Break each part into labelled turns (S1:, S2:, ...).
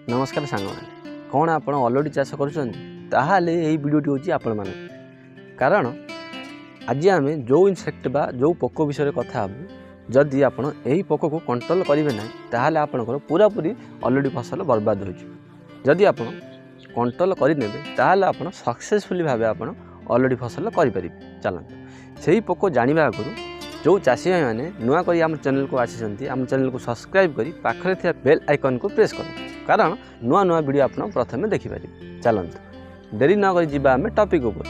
S1: नमस्कार सांगमाने कौन आप अलरेडी चाष करें यही वीडियोटी हूँ आपण मान कारण आज आम जो इनसेक्ट बा जो पोक विषय कथा हूँ जदि आप पोक को कंट्रोल करेंगे ना ताहले आपणकर पूरापूरी अलरेडी फसल बर्बाद होदी आप कंट्रोल करने ताहले आप सक्सेसफुली भाव आप अलरेडी फसल करें। चलते से ही पोक जाना आगु जो चाषी भाई मैंने नुआ कर आम चैनल को आसी आम चैनल को सब्सक्राइब कर पाखरे थे बेल आइकन को प्रेस करें कारण नुआ नुआ वीडियो आप प्रथम देखिपारे। चलते डेरी न कर आम टॉपिक उपर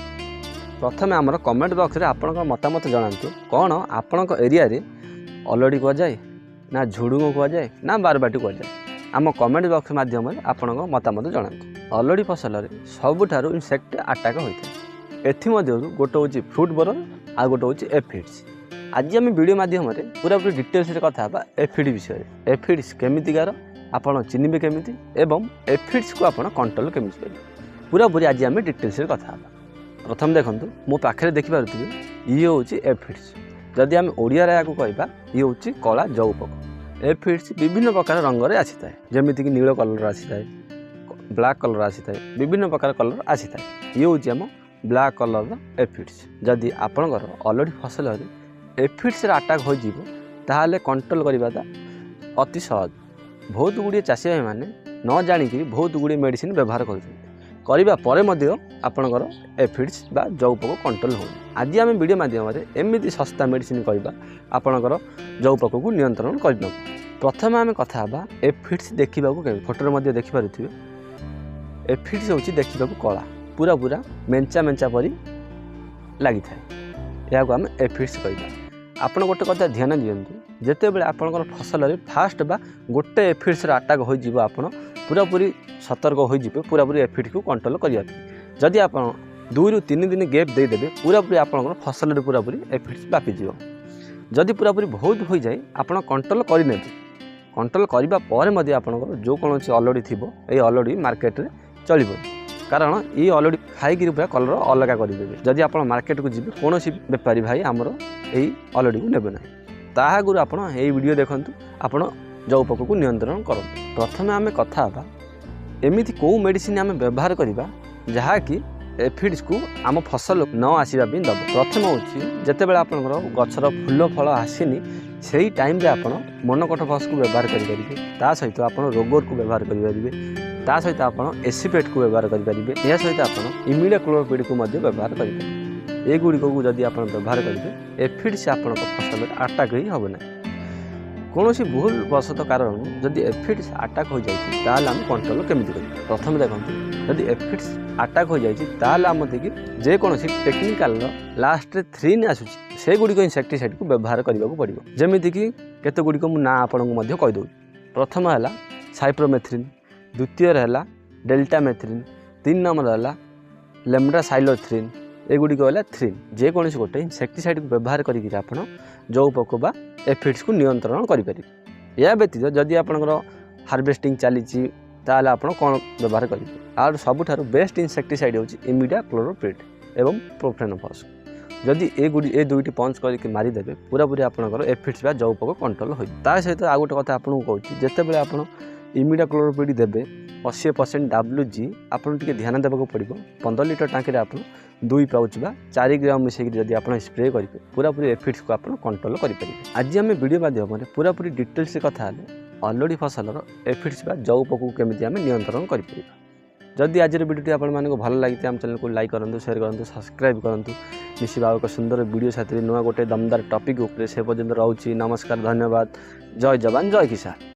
S1: प्रथम आमर कमेंट बॉक्स रे आपण मतामत जनातु कौन आपण एरिया रे अलरेडी कह जाए ना झुडुंग कह जाए ना बारबाटी कह जाए आम कमेंट बॉक्स माध्यम आपण मतामत जनातु। अलरेडी फसल सबुठारु इनसेक्ट अटैक होता है एथमध्यरु गोटे हूँ फ्रूट बरर आ गोटे हूँ एफिड्स। आज आम वीडियो माध्यम पूरापूरी डिटेल्स कथा एफिड विषय एफिड्स केमितिकार आपड़ चिन्हे केमिति एवं एफिड्स को आप कंट्रोल केमिति करेंगे पूरापूरी आज आम डिटेल्स कथा। प्रथम देखूँ मो पाखे देखिपे ये हूँ एफिड्स जदि आम ओडिया कहवा ये हूँ कला जौ पोक। एफिड्स विभिन्न प्रकार रंग आसी था जमीक नील कलर आसी था ब्लैक कलर आसी था विभिन्न प्रकार कलर आसी था ये हूँ आम ब्लैक कलर एफिड्स। जदि आपणकर अलरेडी फसल एफिड्स अटैक हो कंट्रोल करवाटा अति सहज। बहुत गुड़े चाषी भाई मैंने न जाणिक बहुत गुड़े मेडिसिन व्यवहार करने आपणकर एफिड्स बा जौ पोक कंट्रोल हो। आज आम वीडियो माध्यम एमती सस्ता मेडिसिन कहवा आपणकर जौ पोक को नियंत्रण करने। प्रथम आम कथा एफिड्स देखा फोटो देखिपे एफिड्स हूँ देखा कला पूरा पूरा मेंचा मेंचा परी लगी थाए या आम एफिड्स कहवा। आपण गोटे कथा ध्यान दिंतु जिते बड़े आपंकर फसल फास्ट बा गोटे एफिड्स अटैक हो आप पूरापूरी सतर्क हो पूरापूरी एफिड को कंट्रोल करने। जदि आप 2 ରୁ 3 दिन गैप देदेवे पूरापूरी आपंकर फसल पूरापूरी एफिड्स व्यापीज। जदि पूरापूरी बहुत हो जाए आप कंट्रोल करने कंट्रोल करने आपंकर जो कौन अलरेडी थी ये अलरेडी मार्केट में चलो कारण ये अलरेडी खाई पूरा कलर अलग करदेवे। जदि आप मार्केट को जी कौन बेपारी भाई आमर यही अलरेडी को नेबे ना तागुर आप वीडियो देखूँ आप जौ पोक को नियंत्रण करूँ। प्रथम आम कथा एमती कौ मेडिसिन आम व्यवहार करवा जहाँकि एफिड्स को आम फसल न आसवा दब। प्रथम हूँ जितेबाला आपंकर गचर फूल फल आसनी से टाइम आप मोनोकोट फस को व्यवहार करेंगे सहित आप रोगर को व्यवहार करेंगे ता सहित आप एसीपेट को व्यवहार करेंगे यह सहित आप इमिडाक्लोरोपिड को व्यवहार करेंगे। एगुड़िक को जदि आप व्यवहार करेंगे एफिड्स आप फसल अटैक ही हम ना कौन सी भूल वशत कारण जदि एफिड्स अटैक हो जाए आम कंट्रोल केमिति करें। प्रथम देखो जदि एफिड्स अटैक हो जाए आम देखिए जेकोसी टेक्निकाल लास्ट 3 आसूसी से गुड़िक इनसेक्टिसाइड को व्यवहार करने को पड़ो जमीक केत गुड़िक ना आपको कहीदे। प्रथम है साइप्रोमेथ्रिन द्वितीय है डेल्टामेथ्रिन 3 नंबर है लेम्डासाइलोथ्रिन एगुड़िक है थ्रिन जेकोसी गोटे इनसेक्टिसाइड को व्यवहार करके आप जौ पोक बा एफिड्स को नियंत्रण करेंगे। यह व्यतीत जदि आपंकर हार्वेस्टिंग चली आप कौन व्यवहार करेंगे आर सबुठार बेस्ट इनसेक्टिसाइड हूँ इमिडाक्लोरोपिड एवं प्रोफेनोफॉस। जदि ए दुईटी पंच करके मारिदेवे पूरापूरी आपंकर एफिड्स बा जौ पोक कंट्रोल हो। सहित आ गोटे कथा आपको कहूँ जितेबाला आप इमिडाक्लोरोपिड देवे 80% WG आपन टिके ध्यान देवाक पड़ो 15 लीटर टाँकी आप 2 पाउच बा 4 ग्राम मिसेक जदि आप स्प्रे करेंगे पूरापूरी एफिड्स को आप कंट्रोल करेंगे। आज आम वीडियो माध्यम पूरापूरी डिटेल्स कथा अलरेडी फसल एफिड्स बा जौ पोक को केमिति आम नियंत्रण करें। जदि आज वीडियो आपको भल लगी आम चैनल को लाइक करूँ शेयर करूँ सब्सक्राइब करूँ मिसिबा एक सुंदर वीडियो साथी नुआ गोटे दमदार टॉपिक उपरे से पर्यंत रोची। नमस्कार धन्यवाद जय जवान जय किसान।